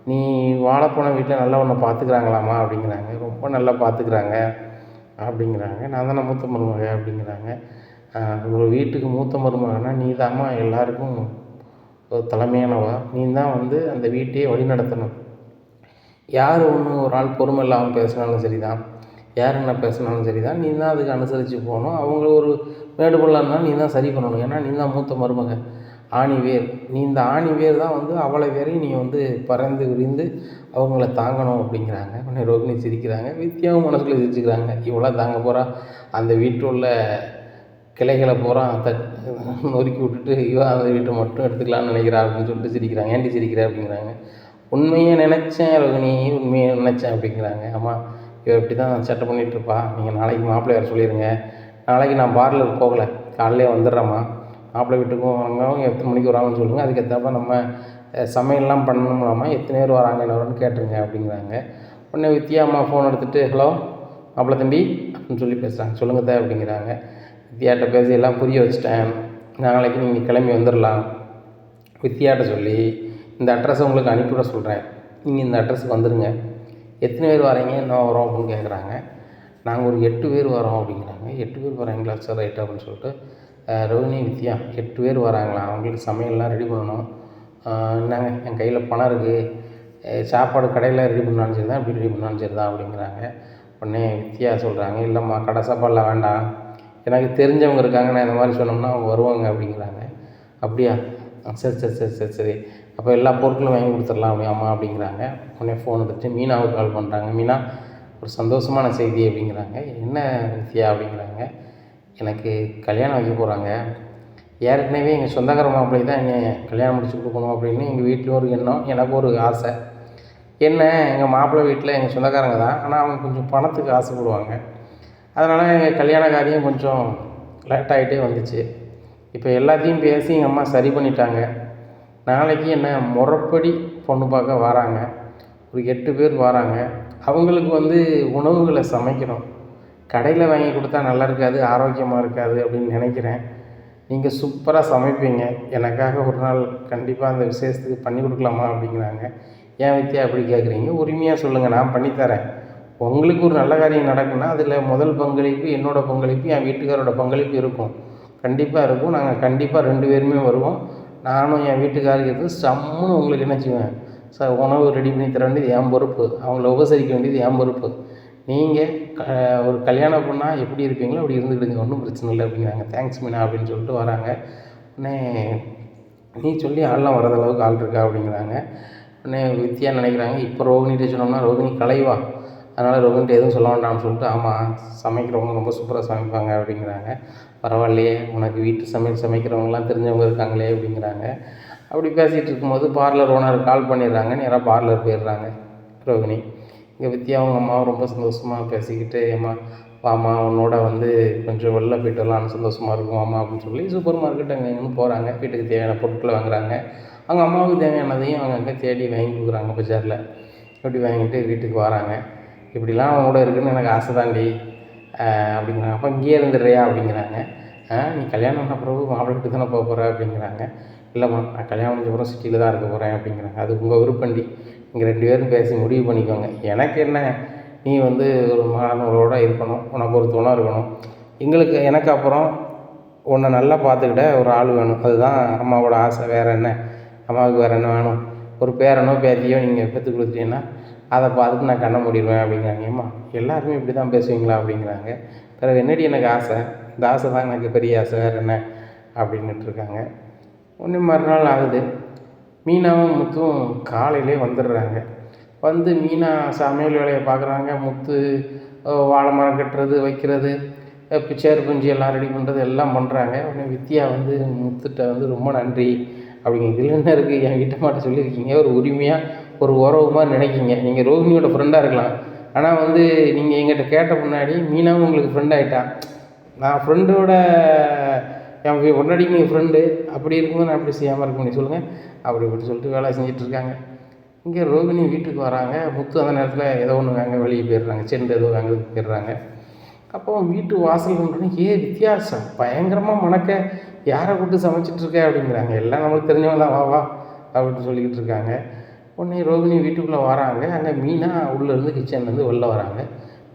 நீ வாழப்போன வீட்டில் நல்லா உன்னை பார்த்துக்கிறாங்களாம்மா அப்படிங்கிறாங்க. ரொம்ப நல்லா பார்த்துக்கிறாங்க அப்படிங்கிறாங்க. நான் தானே மூத்த மருமக அப்படிங்கிறாங்க. ஒரு வீட்டுக்கு மூத்த மருமகனா நீ தாம்மா எல்லாருக்கும் ஒரு தலைமையானவா, நீ தான் வந்து அந்த வீட்டையே வழி நடத்தணும். யார் ஒரு ஆள் பொறுமை இல்லாமல் பேசினாலும் சரி தான், யார் என்ன பேசினாலும் சரி தான், நீ தான் அதுக்கு அனுசரித்து போகணும். அவங்க ஒரு மேடு பள்ளம்னா நீ தான் சரி பண்ணணும். ஏன்னா நீ தான் மூத்த மருமக, ஆணி வேர். நீ இந்த ஆணி வேர் தான் வந்து அவளை வேரையும் நீ வந்து பறந்து விரிந்து அவங்கள தாங்கணும் அப்படிங்கிறாங்க. உடனே ரோகிணி சிரிக்கிறாங்க. வித்யாவும் மனசுக்குள்ளே சிரிச்சுக்கிறாங்க. இவ்வளோ தாங்க போகிறா, அந்த வீட்டில் உள்ள கிளைகளை பூரா நொறுக்கி விட்டுட்டு இவன் அந்த வீட்டை மட்டும் எடுத்துக்கலான்னு நினைக்கிறா அப்படின்னு சொல்லிட்டு சிரிக்கிறாங்க. ஏன்டி சிரிக்கிற அப்படிங்கிறாங்க. உண்மையை நினச்சேன் ரோகிணி, உண்மையை நினச்சேன் அப்படிங்கிறாங்க. ஆமாம், இவ இப்படி தான் சட்டை பண்ணிகிட்ருப்பா, நீங்கள் நாளைக்கு மாப்பிள்ளை வேறு சொல்லிடுங்க. நாளைக்கு நான் பார்லருக்கு போகலை, காலையிலே வந்துடுறேம்மா, மாப்பிள்ளை வீட்டுக்கும் வாங்க, எத்தனை மணிக்கு வராங்கன்னு சொல்லுங்கள், அதுக்கேற்றப்ப நம்ம சமையல்லாம் பண்ணணும்லாமா, எத்தனை பேர் வராங்க என்ன வரும்னு கேட்டுருங்க அப்படிங்கிறாங்க. உடனே வித்யா அம்மா ஃபோன் எடுத்துகிட்டு ஹலோ மாப்பிள்ளை தம்பி அப்படின்னு சொல்லி பேசுகிறாங்க. சொல்லுங்கள் தான் அப்படிங்கிறாங்க. வித்யாட்ட பேசி எல்லாம் புரிய வச்சுட்டேன், நாளைக்கு நீங்கள் கிளம்பி வந்துடலாம். வித்யாட்ட சொல்லி இந்த அட்ரஸை உங்களுக்கு அனுப்பிவிட சொல்கிறேன், நீங்கள் இந்த அட்ரஸுக்கு வந்துடுங்க. எத்தனை பேர் வரீங்க, என்ன வரோம் அப்படின்னு கேட்குறாங்க. நாங்கள் ஒரு 8 பேர் வரோம் அப்படிங்கிறாங்க. 8 பேர் வராங்களா, சார் ரைட் அப்படின்னு சொல்லிட்டு ரோகிணி வித்யா 8 பேர் வராங்களா, அவங்களுக்கு சமையல்லாம் ரெடி பண்ணணும். என்னங்க என் கையில் பணம் இருக்குது, சாப்பாடு கடையில் ரெடி பண்ணாலும் சரி தான், எப்படி ரெடி பண்ணாலும் சரி தான் அப்படிங்கிறாங்க. உடனே வித்யா சொல்கிறாங்க, இல்லைம்மா கடை சாப்பாடெலாம் வேண்டாம், எனக்கு தெரிஞ்சவங்க இருக்காங்க, நான் இந்த மாதிரி சொன்னோம்னா அவங்க வருவாங்க அப்படிங்கிறாங்க. அப்படியா, சரி சரி சரி சரி சரி அப்போ எல்லா பொருட்களும் வாங்கி கொடுத்துடலாம் அப்படியாம்மா அப்படிங்கிறாங்க. உடனே ஃபோன் எடுத்துகிட்டு மீனாவுக்கு கால் பண்ணுறாங்க. மீனா ஒரு சந்தோஷமான செய்தி அப்படிங்கிறாங்க. என்ன வித்யா அப்படிங்கிறாங்க. எனக்கு கல்யாணம் வைக்க போகிறாங்க, ஏற்கனவே எங்கள் சொந்தக்கார மாப்பிள்ளை தான் என்னை கல்யாணம் முடிச்சு கொடுக்கணும் அப்படின்னு எங்கள் வீட்டில் ஒரு எண்ணம், எனக்கு ஒரு ஆசை. என்ன எங்கள் மாப்பிள்ளை வீட்டில் எங்கள் சொந்தக்காரங்க தான், ஆனால் அவங்க கொஞ்சம் பணத்துக்கு ஆசைப்படுவாங்க. அதனால் எங்கள் கல்யாண காரியம் கொஞ்சம் லேட் ஆகிட்டே வந்துச்சு. இப்போ எல்லாத்தையும் பேசி எங்கள் அம்மா சரி பண்ணிட்டாங்க. நாளைக்கு என்ன முறைப்படி பொண்ணு பார்க்க வராங்க, ஒரு 8 பேர் வராங்க. அவங்களுக்கு வந்து உணவுகளை சமைக்கணும், கடையில் வாங்கி கொடுத்தா நல்லா இருக்காது, ஆரோக்கியமாக இருக்காது அப்படின்னு நினைக்கிறேன். நீங்கள் சூப்பராக சமைப்பீங்க, எனக்காக ஒரு நாள் கண்டிப்பாக அந்த விசேஷத்துக்கு பண்ணி கொடுக்கலாமா அப்படிங்கிறாங்க. ஏன் வித்யா அப்படி கேட்குறீங்க, உரிமையாக சொல்லுங்கள், நான் பண்ணித்தரேன். உங்களுக்கு ஒரு நல்ல காரியம் நடக்குன்னா அதில் முதல் பங்களிப்பு என்னோடய பங்களிப்பு, என் வீட்டுக்காரோட பங்களிப்பு இருக்கும். கண்டிப்பாக இருக்கும். நாங்கள் கண்டிப்பாக 2 பேருமே வருவோம். நானும் என் வீட்டுக்காரருக்கு இருந்து சம்முன்னு உங்களுக்கு என்ன செய்வேன், உணவு ரெடி பண்ணி தர வேண்டியது என் பொறுப்பு. அவங்கள உபசரிக்க வேண்டியது என் பொறுப்பு. நீங்கள் ஒரு கல்யாண பொண்ணா எப்படி இருப்பீங்களோ அப்படி இருந்துக்கிடுங்க, ஒன்றும் பிரச்சனை இல்லை அப்படிங்கிறாங்க. தேங்க்ஸ் மீனா அப்படின்னு சொல்லிட்டு வராங்க. உடனே நீ சொல்லி ஆள்லாம் வராத அளவுக்கு ஆள் இருக்கா அப்படிங்கிறாங்க. உடனே வித்தியா நினைக்கிறாங்க, இப்போ ரோகிணிகிட்ட சொன்னோம்னா ரோகிணி கலைவா, அதனால் ரோகிணிகிட்ட எதுவும் சொல்ல வேண்டாம்னு சொல்லிட்டு, ஆமாம் சமைக்கிறவங்க ரொம்ப சூப்பராக சமைப்பாங்க அப்படிங்கிறாங்க. பரவாயில்லையே, உனக்கு வீட்டு சமைக்கிறவங்களாம் தெரிஞ்சவங்க இருக்காங்களே அப்படிங்கிறாங்க. அப்படி பேசிகிட்டு இருக்கும்போது பார்லர் ஓனர் கால் பண்ணிடுறாங்க. நேராக பார்லர் போயிடுறாங்க ரோகிணி. இங்கே வித்தியா அவங்க அம்மாவும் ரொம்ப சந்தோஷமாக பேசிக்கிட்டு, ஏம்மா வாம்மா உன்னோட கொஞ்சம் வெளில போய்ட்டு வரலாம்னு சந்தோஷமாக இருக்கும் வாம்மா அப்படின்னு சொல்லி சூப்பர் மார்க்கெட் அங்கே இங்கேன்னு போகிறாங்க. வீட்டுக்கு தேவையான பொருட்களை வாங்குறாங்க. அவங்க அம்மாவுக்கு தேவையானதையும் அவங்க அங்கே தேடி வாங்கி கொடுக்குறாங்க பஜாரில். இப்படி வாங்கிட்டு வீட்டுக்கு வராங்க. இப்படிலாம் அவங்க கூட இருக்குதுன்னு எனக்கு ஆசை தாண்டி அப்படிங்கிறாங்க. அப்போ இங்கேயே இருந்துடுறியா அப்படிங்கிறாங்க. நீ கல்யாணம் பண்ண பிறகு மாப்பிள்ளை வீட்டுக்கு தானே போக போகிற அப்படிங்கிறாங்க. இல்லைம்மா நான் கல்யாணம் முடிஞ்ச பிறகு சிட்டியில் தான் இருக்க போகிறேன் அப்படிங்கிறாங்க. அது உங்கள் விருப்பண்டி, நீங்கள் 2 பேரும் பேசி முடிவு பண்ணிக்கோங்க. எனக்கு என்ன, நீ ஒரு மாணவர்களோடு இருக்கணும், உனக்கு ஒரு துணை இருக்கணும். எனக்கு அப்புறம் உன்னை நல்லா பார்த்துக்கிட்ட ஒரு ஆள் வேணும். அதுதான் அம்மாவோட ஆசை. வேறு என்ன, அம்மாவுக்கு வேறு என்ன வேணும்? ஒரு பேரனோ பேத்தியோ நீங்கள் பெற்று கொடுத்துட்டீங்கன்னா அதை பார்த்துட்டு நான் கண்ண மூடிடுவேன் அப்படிங்கிறாங்க. ஏம்மா எல்லாருமே இப்படி தான் பேசுவீங்களா அப்படிங்கிறாங்க. பிறகு என்னடி எனக்கு ஆசை, இந்த ஆசை தான் எனக்கு பெரிய ஆசை, வேறு என்ன அப்படின்னுட்டுருக்காங்க. ஒன்று மறுநாள் ஆகுது. மீனாவும் முத்தும் காலையிலே வந்துடுறாங்க. மீனா சமையல் வேலையை பார்க்குறாங்க. முத்து வாழை மரம் கட்டுறது, வைக்கிறது, சேர் குஞ்சு எல்லாம் ரெடி பண்ணுறது எல்லாம் பண்ணுறாங்க. உடனே வித்தியா முத்துட்ட ரொம்ப நன்றி அப்படிங்க. இதில் என்ன இருக்குது, என் வீட்டை மாட்ட சொல்லியிருக்கீங்க, ஒரு உரிமையாக ஒரு உறவு மாதிரி நினைக்கிங்க. நீங்கள் ரோஹிணியோட ஃப்ரெண்டாக இருக்கலாம், ஆனால் நீங்கள் எங்கிட்ட கேட்ட முன்னாடி மீனாவும் உங்களுக்கு ஃப்ரெண்ட் ஆகிட்டா. நான் ஃப்ரெண்டோட என் முன்னாடி நீங்கள் ஃப்ரெண்டு, அப்படி இருக்கும்போது நான் அப்படி செய்யாமல் இருக்க முடியும் சொல்லுங்கள். அப்படி இப்படி சொல்லிட்டு வேலை செஞ்சிட்ருக்காங்க. இங்கே ரோகிணி வீட்டுக்கு வராங்க. முத்து அந்த நேரத்தில் ஏதோ ஒன்று வாங்க வெளியே போயிடுறாங்க, செண்டு ஏதோ வாங்கிறதுக்கு போயிடுறாங்க. அப்போ வீட்டு வாசல் கொண்டு வித்தியாசம் பயங்கரமாக மணக்க, யாரை கூப்பிட்டு சமைச்சிட்ருக்க அப்படிங்கிறாங்க. எல்லாம் நம்மளுக்கு தெரிஞ்சவங்க தான், வா வா அப்படின்னு சொல்லிக்கிட்டு இருக்காங்க. உடனே ரோகிணி வீட்டுக்குள்ளே வராங்க. அங்கே மீனா உள்ளேருந்து கிச்சன்லேருந்து வெளில வராங்க.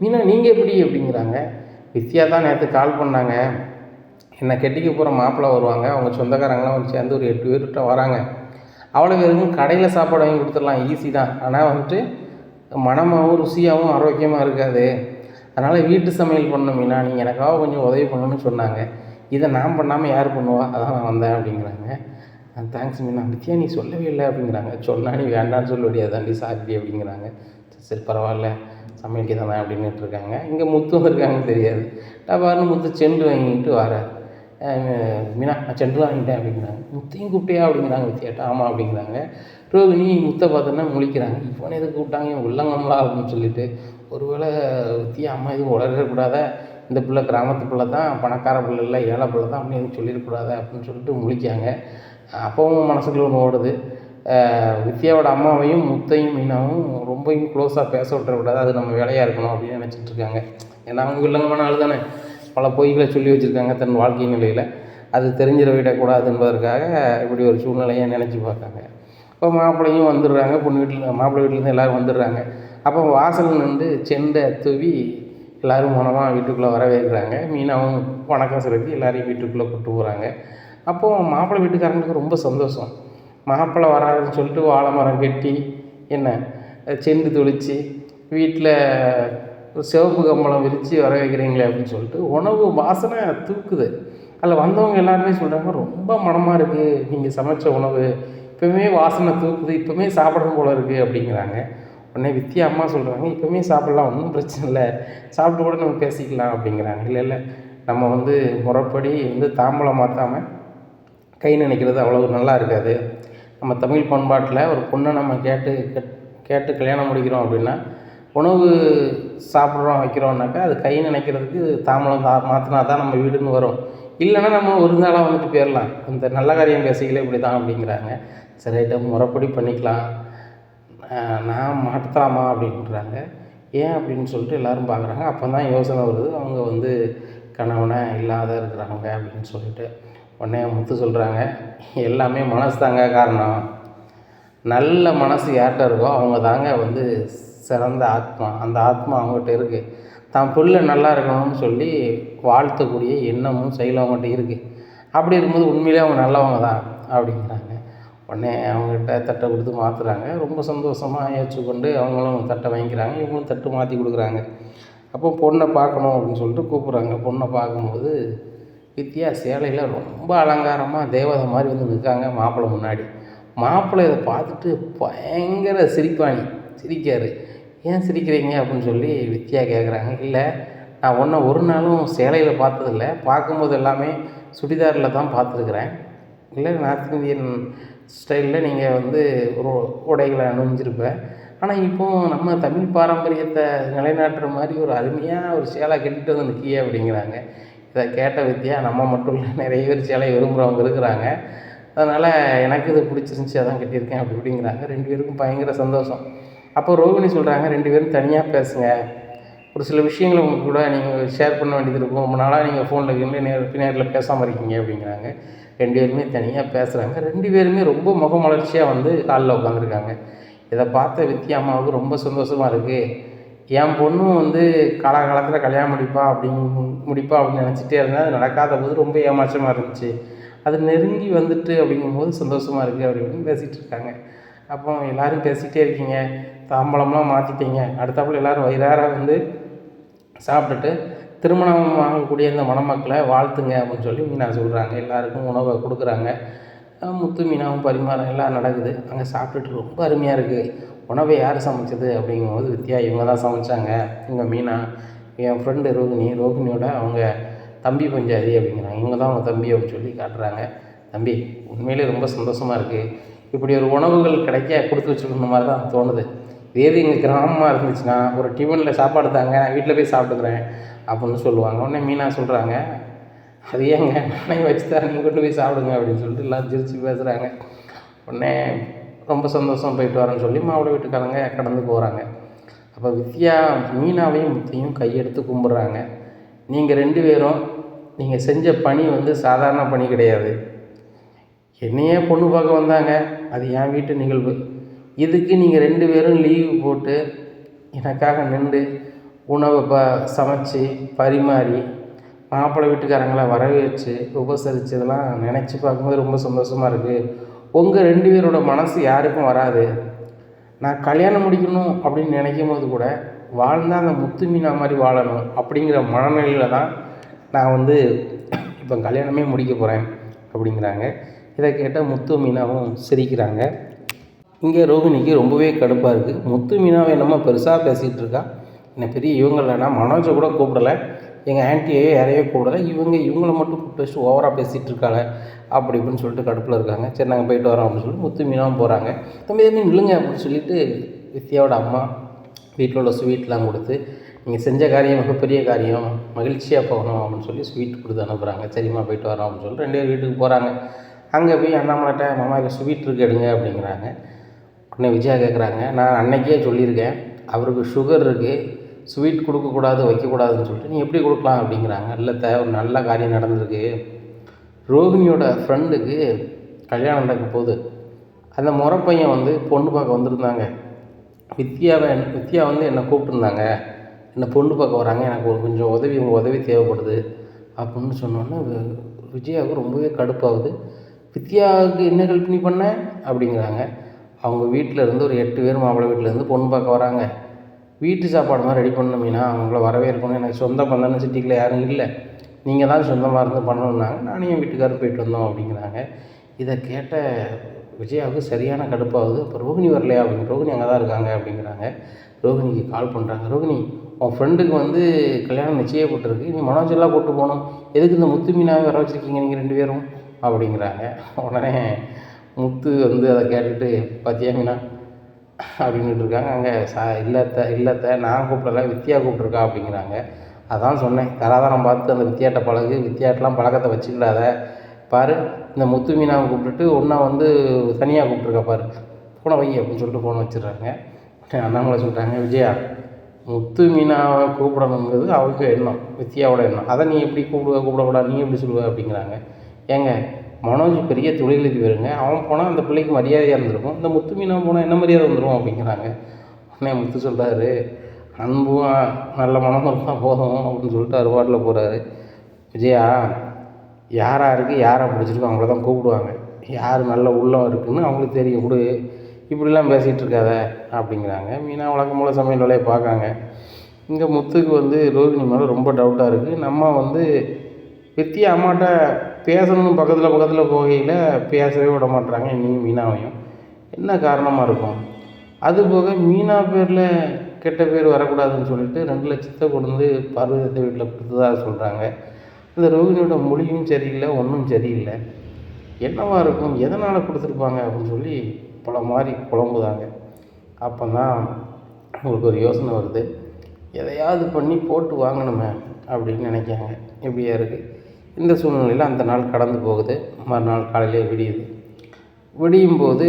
மீனா நீங்கள் எப்படி அப்படிங்கிறாங்க. வித்தியா தான் நேற்று கால் பண்ணாங்க, என்னை கெட்டிக்க போகிற மாப்பிள்ளை வருவாங்க, அவங்க சொந்தக்காரங்களாம் சேர்ந்து ஒரு 8 பேர்கிட்ட வராங்க. அவ்வளோ பேருக்கும் கடையில் சாப்பாடு வாங்கி கொடுத்துடலாம், ஈஸி தான். ஆனால் மனமாகவும் ருசியாகவும் ஆரோக்கியமாக இருக்காது. அதனால் வீட்டு சமையல் பண்ணணும் மீனா, நீங்கள் எனக்காக கொஞ்சம் உதவி பண்ணணும்னு சொன்னாங்க. இதை நான் பண்ணாமல் யார் பண்ணுவா, அதான் நான் வந்தேன் அப்படிங்கிறாங்க. தேங்க்ஸ் மீனா. வித்தியா நீ சொல்லவே இல்லை அப்படிங்கிறாங்க. சொன்னால் நீ வேண்டான்னு சொல்ல முடியாதாண்டி, சாரி அப்படிங்கிறாங்க. சரி பரவாயில்ல, சமையலுக்கு தானே அப்படின்னுட்டுருக்காங்க. இங்கே முத்து வந்திருக்காங்கன்னு தெரியாது. டபார்னு முத்து செண்டு வாங்கிட்டு வரார். மீனா நான் செண்டு வாங்கிட்டேன் அப்படிங்கிறாங்க. முத்தையும் கூப்பிட்டியா அப்படிங்கிறாங்க வித்தியாட்ட. ஆமாம் அப்படிங்கிறாங்க. ரோகிணி முத்தை பார்த்தோன்னா முழிக்கிறாங்க. இவனை எதுக்கு கூப்பிட்டாங்க, இவன் உள்ளங்கம்லா அப்படின்னு சொல்லிட்டு. ஒருவேளை வித்தியா அம்மா எதுவும் உளரக்கூடாத, இந்த பிள்ளை கிராமத்து பிள்ளை தான், பணக்கார பிள்ளை இல்லை ஏழை பிள்ளை தான் அப்படின்னு எதுவும் சொல்லிடக்கூடாத அப்படின்னு சொல்லிட்டு முழிக்காங்க. அப்போவும் மனசுக்குள்ள ஒன்று ஓடுது, வித்தியாவோட அம்மாவையும் முத்தையும் மீனாவும் ரொம்பவும் க்ளோஸாக பேச விட்டுறக்கூடாது, அது நம்ம வேலையாக இருக்கணும் அப்படின்னு நினச்சிட்ருக்காங்க. ஏன்னா அவங்க வில்லங்கமான ஆள் தானே, பல பொய்களை சொல்லி வச்சுருக்காங்க தன் வாழ்க்கை நிலையில். அது தெரிஞ்சிட விடக்கூடாது என்பதற்காக இப்படி ஒரு சூழ்நிலையை நினச்சி பார்க்காங்க. இப்போ மாப்பிள்ளையும் வந்துடுறாங்க, பொண்ணு வீட்டில் மாப்பிள்ளை வீட்டிலேருந்து எல்லோரும் வந்துடுறாங்க. அப்போ வாசல் நின்று செண்டை தூவி எல்லோரும் மனமாக வீட்டுக்குள்ளே வரவேற்கிறாங்க. மீனாவும் வணக்கம் செலுத்தி எல்லோரையும் வீட்டுக்குள்ளே கூப்பிட்டு போகிறாங்க. அப்போது மாப்பிள்ளை வீட்டுக்காரங்களுக்கு ரொம்ப சந்தோஷம். மாப்பிள்ளை வராதுன்னு சொல்லிட்டு வாழை மரம் கட்டி என்ன செண்டு தொளித்து வீட்டில் சிவப்பு கம்பளம் விரித்து வர வைக்கிறீங்களே அப்படின்னு சொல்லிட்டு உணவு வாசனை தூக்குது. அதில் வந்தவங்க எல்லாருமே சொல்கிறாங்க, ரொம்ப மனமாக இருக்குது நீங்கள் சமைச்ச உணவு, இப்போவுமே வாசனை தூக்குது, இப்போவுமே சாப்பிடணும் போல இருக்குது அப்படிங்கிறாங்க. உடனே வித்தியா அம்மா சொல்கிறாங்க, இப்போவுமே சாப்பிட்லாம், ஒன்றும் பிரச்சனை இல்லை, சாப்பிட்டு கூட நம்ம பேசிக்கலாம் அப்படிங்கிறாங்க. இல்லை இல்லை, நம்ம முறைப்படி தாம்பலம் மாற்றாமல் கை நினைக்கிறது அவ்வளோ நல்லா இருக்காது. நம்ம தமிழ் பண்பாட்டில் ஒரு பொண்ணை நம்ம கேட்டு கல்யாணம் முடிக்கிறோம் அப்படின்னா, உணவு சாப்பிட்றோம் வைக்கிறோம்னாக்கா அது கை நினைக்கிறதுக்கு தாம்பலம் மாற்றினா தான் நம்ம வீடுன்னு வரும். இல்லைன்னா நம்ம ஒரு நாளாக போயிடலாம். அந்த நல்ல காரியம் பேசிக்கல இப்படி தான் அப்படிங்கிறாங்க. சரி ரைட்டு, முறைப்படி பண்ணிக்கலாம், நான் மாற்றலாமா அப்படின்றாங்க. ஏன் அப்படின்னு சொல்லிட்டு எல்லோரும் பார்க்குறாங்க. அப்போ தான் யோசனை வருது, அவங்க கணவனை இல்லாத இருக்கிறாங்க அப்படின்னு சொல்லிட்டு. உடனே முத்து சொல்கிறாங்க, எல்லாமே மனசு தாங்க காரணம், நல்ல மனசு யார்கிட்ட இருக்கோ அவங்க தாங்க சிறந்த ஆத்மா. அந்த ஆத்மா அவங்ககிட்ட இருக்குது. தான் பிள்ளை நல்லா இருக்கணும்னு சொல்லி வாழ்த்தக்கூடிய எண்ணமும் செயலும் அவங்ககிட்ட இருக்குது. அப்படி இருக்கும்போது உண்மையிலே அவங்க நல்லவங்க தான் அப்படிங்கிறாங்க. உடனே அவங்ககிட்ட தட்டை கொடுத்து மாற்றுறாங்க. ரொம்ப சந்தோஷமாக ஏற்றுக்கொண்டு அவங்களும் தட்டை வாங்கிக்கிறாங்க. இவங்களும் தட்டு மாற்றி கொடுக்குறாங்க. அப்போ பொண்ணை பார்க்கணும் அப்படின்னு சொல்லிட்டு கூப்பிட்றாங்க. பொண்ணை பார்க்கும்போது வித்யா சேலையில் ரொம்ப அலங்காரமாக தேவதை மாதிரி வந்து நிற்காங்க மாப்பிள்ளை முன்னாடி. மாப்பிள்ளை இதை பார்த்துட்டு பயங்கர சிரிக்காரு. ஏன் சிரிக்கிறீங்க அப்படின்னு சொல்லி வித்யா கேட்குறாங்க. இல்லை, நான் ஒரு நாளும் சேலையில் பார்த்ததில்ல, பார்க்கும்போது எல்லாமே சுடிதாரில் தான் பார்த்துருக்குறேன். இல்லை, நார்த் இந்தியன் ஸ்டைலில் நீங்கள் வந்து ஒரு உடைகளை அணிஞ்சிருப்பேன். ஆனால் இப்போது நம்ம தமிழ் பாரம்பரியத்தை நிலைநாட்டுற மாதிரி ஒரு அருமையாக ஒரு சேலை கட்டிட்டு வந்து நிற்கியே அப்படிங்கிறாங்க. இதை கேட்ட வித்யா, நம்ம மட்டும் இல்லை, நிறைய பேர் சேலை விரும்புகிறவங்க இருக்கிறாங்க, அதனால் எனக்கு இது பிடிச்சிருந்துச்சி, அதான் கட்டியிருக்கேன் அப்படி இப்படிங்கிறாங்க. 2 பேருக்கும் பயங்கர சந்தோஷம். அப்போ ரோகிணி சொல்கிறாங்க, 2 பேரும் தனியாக பேசுங்க, ஒரு சில விஷயங்களை உங்களுக்கு கூட நீங்கள் ஷேர் பண்ண வேண்டியது இருக்கும், ரொம்ப நாளாக நீங்கள் ஃபோனில் நேரில் பேசாமல் இருக்கீங்க அப்படிங்கிறாங்க. 2 பேருமே தனியாக பேசுகிறாங்க. 2 பேருமே ரொம்ப முகமலர்ச்சியாக வந்து காலில் உட்காந்துருக்காங்க. இதை பார்த்த வித்யா அம்மாவுக்கு ரொம்ப சந்தோஷமாக இருக்குது. என் பொண்ணும் வந்து காலகாலத்தில் கல்யாணம் முடிப்பா அப்படின்னு நினச்சிட்டே இருந்தேன். அது நடக்காத போது ரொம்ப ஏமாற்றமாக இருந்துச்சு. அது நெருங்கி வந்துட்டு அப்படிங்கும்போது சந்தோஷமாக இருக்குது அப்படி இப்படின்னு பேசிகிட்டு இருக்காங்க. அப்போ எல்லோரும் பேசிகிட்டே இருக்கீங்க, தாம்பழம்லாம் மாற்றிட்டீங்க, அடுத்தாப்புல எல்லோரும் வயிறார வந்து சாப்பிட்டுட்டு திருமணம் வாங்கக்கூடிய இந்த மணமக்களை வாழ்த்துங்க அப்படின்னு சொல்லி மீனா சொல்கிறாங்க. எல்லாருக்கும் உணவை கொடுக்குறாங்க. முத்து மீனாவும் பரிமாறம் எல்லாம் நடக்குது. அங்கே சாப்பிட்டுட்டு ரொம்ப அருமையாக இருக்குது. உணவை யார் சமைச்சது அப்படிங்கும்போது வித்யா இவங்க தான் சமைச்சாங்க, இவங்க மீனா, என் ஃப்ரெண்டு ரோகிணியோட அவங்க தம்பி பஞ்சாதி அப்படிங்கிறாங்க. இவங்க தான் அவங்க தம்பி அப்படின்னு சொல்லி காட்டுறாங்க. தம்பி, உண்மையிலே ரொம்ப சந்தோஷமாக இருக்குது, இப்படி ஒரு உணவுகள் கிடைக்க கொடுத்து வச்சுக்கணும் மாதிரி தான் தோணுது. வேறு எங்கள் கிராமமாக இருந்துச்சுன்னா ஒரு டிஃபனில் சாப்பாடு தாங்க, நான் வீட்டில் போய் சாப்பிட்டுக்கிறேன் அப்படின்னு சொல்லுவாங்க. உடனே மீனா சொல்கிறாங்க, அது ஏங்க நானே வச்சு தரேன், நீங்கள் கொண்டு போய் சாப்பிடுங்க அப்படின்னு சொல்லிட்டு எல்லாம் சிரித்து பேசுகிறாங்க. உடனே ரொம்ப சந்தோஷம், போயிட்டு வரேன்னு சொல்லி மாப்பிள்ளை வீட்டுக்காரங்க கடந்து போகிறாங்க. அப்போ வித்யா மீனாவையும் முத்தையும் கையெடுத்து கும்பிட்றாங்க. நீங்கள் 2 பேரும் நீங்கள் செஞ்ச பணி வந்து சாதாரண பணி கிடையாது. என்னையே பொண்ணு பார்க்க வந்தாங்க, அது என் வீட்டு நிகழ்வு. இதுக்கு நீங்கள் 2 பேரும் லீவு போட்டு எனக்காக நின்று உணவை சமைச்சு பரிமாறி மாப்பிள்ளை வீட்டுக்காரங்களை வரவேற்று உபசரித்ததெல்லாம் நினச்சி பார்க்கும்போது ரொம்ப சந்தோஷமாக இருக்குது. உங்கள் 2 பேரோட மனசு யாருக்கும் வராது. நான் கல்யாணம் முடிக்கணும் அப்படின்னு நினைக்கும் போது கூட வாழ்ந்தால் அந்த முத்து மீனா மாதிரி வாழணும் அப்படிங்கிற மனநிலையில் தான் நான் வந்து இப்போ கல்யாணமே முடிக்க போகிறேன் அப்படிங்கிறாங்க. இதை கேட்டால் முத்து மீனாவும் சிரிக்கிறாங்க. இங்கே ரோகிணிக்கு ரொம்பவே கடுப்பாக இருக்குது. முத்து மீனாவை என்னமோ பெருசாக பேசிகிட்டு இருக்கா. என்ன பெரிய இவங்கள மனோஜை கூட கூப்பிடலை, எங்கள் ஆன்ட்டியையோ யாரையோ கூப்பிடலை, இவங்கள மட்டும் கூப்பிட்டு வச்சுட்டு ஓவராக பேசிகிட்டு இருக்காங்க அப்படி இப்படின்னு சொல்லிட்டு கடுப்பில் இருக்காங்க. சரி, நாங்கள் போயிட்டு வரோம் அப்படின்னு சொல்லி முத்து மீனாவும் போகிறாங்க. தம்பி நில்லுங்க அப்படின்னு சொல்லிட்டு வித்யாவோட அம்மா வீட்டில் உள்ள ஸ்வீட்லாம் கொடுத்து, நீங்கள் செஞ்ச காரியம் மிகப்பெரிய காரியம், மகிழ்ச்சியாக போகணும் அப்படின்னு சொல்லி ஸ்வீட் கொடுத்து அனுப்புகிறாங்க. சரிம்மா போயிட்டு வரோம் அப்படின்னு சொல்லிட்டு 2 பேர் வீட்டுக்கு போகிறாங்க. அங்கே போய் அண்ணாமலைட்ட மாமா இதில் ஸ்வீட் இருக்கு எடுங்க அப்படிங்கிறாங்க. உடனே விஜயா கேட்குறாங்க, நான் அன்னைக்கே சொல்லியிருக்கேன் அவருக்கு சுகர் இருக்குது, ஸ்வீட் கொடுக்கக்கூடாது வைக்கக்கூடாதுன்னு சொல்லிட்டு நீ எப்படி கொடுக்கலாம் அப்படிங்கிறாங்க. இல்லை, ஒரு நல்ல காரியம் நடந்திருக்கு, ரோகிணியோட ஃப்ரெண்டுக்கு கல்யாணம் நடக்க போகுது, அந்த முறை பையன் வந்து பொண்ணு பார்க்க வந்திருந்தாங்க, வித்யா வந்து என்னை கூப்பிட்டுருந்தாங்க, என்னை பொண்ணு பார்க்க வராங்க, எனக்கு ஒரு கொஞ்சம் உங்கள் உதவி தேவைப்படுது அப்படின்னு சொன்னோன்னே விஜயாவுக்கு ரொம்பவே கடுப்பாகுது. வித்யாவுக்கு என்ன ஹெல்ப் நீ பண்ண அப்படிங்கிறாங்க. அவங்க வீட்டில் இருந்து ஒரு 8 பேர் மாப்பிள்ளை வீட்டிலேருந்து பொண்ணு பார்க்க வராங்க, வீட்டு சாப்பாடு மாதிரி ரெடி பண்ணணும்னா அவங்கள வரவேற்கணும், எனக்கு சொந்த பந்தம்னு சிட்டிக்குள்ளே யாரும் இல்லை, நீங்கள் தான் சொந்தமாக இருந்து பண்ணணுன்னாங்க, நானும் என் வீட்டுக்காரர் போயிட்டு வந்தோம் அப்படிங்கிறாங்க. இதை கேட்ட விஜயாவுக்கு சரியான கடுப்பாகுது. இப்போ ரோகிணி வரலையா அப்படிங்க, ரோகிணி அங்கே தான் இருக்காங்க அப்படிங்கிறாங்க. ரோகிணிக்கு கால் பண்ணுறாங்க. ரோகிணி, உன் ஃப்ரெண்டுக்கு வந்து கல்யாணம் நிச்சயப்பட்டிருக்கு, நீ மனோஜெல்லாம் கூப்பிட்டு போகணும், எதுக்கு இந்த முத்து மீனாவே வர வச்சுருக்கீங்க நீங்கள் 2 பேரும் அப்படிங்கிறாங்க. உடனே முத்து வந்து அதை கேட்டுட்டு, பார்த்தியா மீனா அப்படின்ட்டு இருக்காங்க. அங்கே இல்லத்த நான் கூப்பிடல, வித்யா கூப்பிட்ருக்கா அப்படிங்கிறாங்க. அதான் சொன்னேன், தராதரம் பார்த்து அந்த வித்யாட்ட பழகு, வித்யாட்டெலாம் பழக்கத்தை வச்சுக்கிடாத பாரு, இந்த முத்து மீனாவை கூப்பிட்டுட்டு ஒன்றா வந்து தனியாக கூப்பிட்ருக்கா பாரு, ஃபோனை வை அப்படின்னு சொல்லிட்டு ஃபோனை வச்சிடுறாங்க. அண்ணாமலை சொல்கிறாங்க, விஜயா முத்து மீனாவை கூப்பிடணுங்கிறது அவங்க எண்ணம், வித்யாவோட எண்ணம், அதை நீ எப்படி கூப்பிடக்கூடாது, நீ எப்படி சொல்லுவ அப்படிங்கிறாங்க. ஏங்க, மனோஜ் பெரிய தொழிலதிபருங்க, அவன் போனால் அந்த பிள்ளைக்கு மரியாதையாக இருந்திருக்கும், இந்த முத்து மீனாவை போனால் என்ன மரியாதை வந்துடும் அப்படிங்கிறாங்க. உடனே முத்து சொல்கிறாரு, அன்பும் நல்ல மனமும் இருந்தால் போதும் அப்படின்னு சொல்லிட்டு அவர் பாட்டில் போகிறாரு. விஜயா, யாராருக்கு யாரை பிடிச்சிருக்கோ அவங்கள தான் கூப்பிடுவாங்க. யார் நல்ல உள்ளம் இருக்குதுன்னு அவங்களுக்கு தெரியும். விடு, இப்படிலாம் பேசிகிட்டு இருக்காத அப்படிங்கிறாங்க. மீனா வழக்கம் போல் சமையல் வேலையை பார்க்காங்க. இங்கே முத்துக்கு வந்து ரோகிணி மேலே ரொம்ப டவுட்டாக இருக்குது. நம்ம வந்து வித்தியா அம்மாட்ட பேசணும்னு பக்கத்தில் போகையில் பேசவே விட மாட்டுறாங்க இன்னையும் மீனாவையும். என்ன காரணமாக இருக்கும்? அதுபோக மீனா பேரில் கெட்ட பேர் வரக்கூடாதுன்னு சொல்லிட்டு 2 லட்சத்தை கொண்டு வந்து பார்வதி வீட்டில் கொடுத்ததாக சொல்கிறாங்க. இந்த ரோகிணியோட மொழியும் சரியில்லை, ஒன்றும் சரியில்லை. என்னவா இருக்கும், எதனால் கொடுத்துருப்பாங்க அப்படின்னு சொல்லி பல மாதிரி குழம்புதாங்க. அப்போ தான் உங்களுக்கு ஒரு யோசனை வருது, எதையாவது பண்ணி போட்டு வாங்கணுமே அப்படின்னு நினைக்காங்க. இப்படியா இருக்குது. இந்த சூழ்நிலையில் அந்த நாள் கடந்து போகுது. மறுநாள் காலையிலே விடியும் போது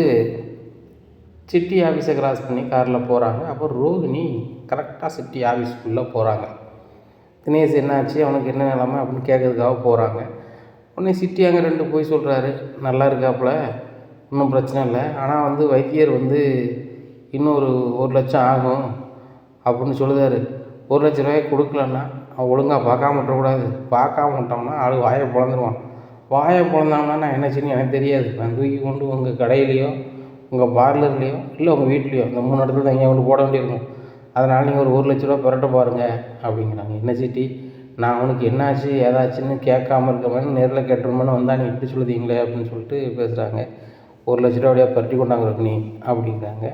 சிட்டி ஆஃபீஸை கிராஸ் பண்ணி காரில் போகிறாங்க. அப்போ ரோகிணி கரெக்டாக சிட்டி ஆஃபீஸ்க்குள்ளே போகிறாங்க. தினேஷ் என்னாச்சு, அவனுக்கு என்ன நிலைமை அப்படின்னு கேட்கறதுக்காக போகிறாங்க. உடனே சிட்டி அங்கே 2 போய் சொல்கிறாரு, நல்லா இருக்காப்புல, ஒன்றும் பிரச்சனை இல்லை, ஆனால் வந்து வைத்தியர் வந்து இன்னொரு 1 லட்சம் ஆகும் அப்படின்னு சொல்லுதாரு. 1 லட்ச ரூபாய் கொடுக்கலன்னா அவன் ஒழுங்காக பார்க்காம விட்டுறக்கூடாது. பார்க்காம விட்டோம்னா ஆள் வாயை பிளந்துருவான். வாயை பிளந்தாங்கன்னா நான் என்ன செய்யணும் எனக்கு தெரியாது. நான் தூக்கி கொண்டு உங்கள் கடையிலையோ உங்கள் பார்லர்லேயோ இல்லை உங்கள் வீட்லேயோ இந்த 3 இடத்துல தான் எங்கேயா கொண்டு போட வேண்டியிருக்கும். அதனால் நீங்கள் ஒரு 1 லட்ச ரூபா புரட்ட பாருங்கள் அப்படிங்கிறாங்க. என்ன சிட்டி, நான் அவனுக்கு என்னாச்சு ஏதாச்சுன்னு கேட்காம இருக்க மாதிரி நேரில் கேட்டுருமேன்னு வந்தால் நீ இப்படி சொல்லுதீங்களே அப்படின்னு சொல்லிட்டு பேசுகிறாங்க. 1 லட்ச ரூபா அப்படியே பரட்டி கொண்டாங்க ரோகிணி அப்படிங்கிறாங்க.